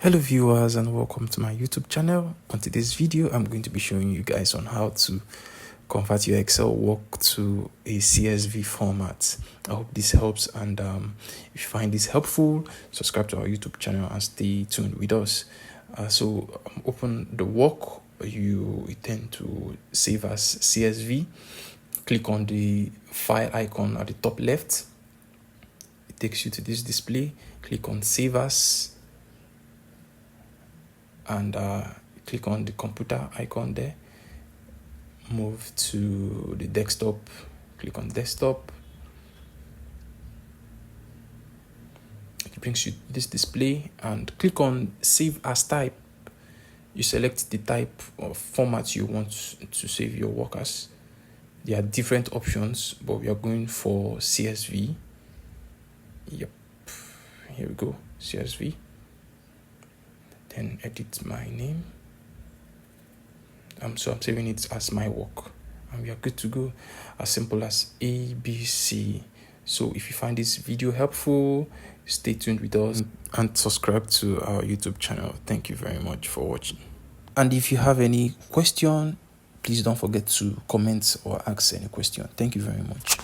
Hello viewers and welcome to my YouTube channel. On today's video I'm going to be showing you guys on how to convert your Excel work to a CSV format. I hope this helps, and if you find this helpful, subscribe to our YouTube channel and stay tuned with us. Open the work you intend to save as CSV. Click on the file icon at the top left. It takes you to this display. Click on Save As and click on the computer icon there. Move to the desktop, click on desktop. It brings you this display and click on Save As Type. You select the type of format you want to save your work as. There are different options, but we are going for CSV. Yep, here we go, CSV. Then edit my name. So I'm saving it as my work, and we are good to go. As simple as ABC. So if you find this video helpful, stay tuned with us and subscribe to our YouTube channel. Thank you very much for watching. And if you have any question, please don't forget to comment or ask any question. Thank you very much.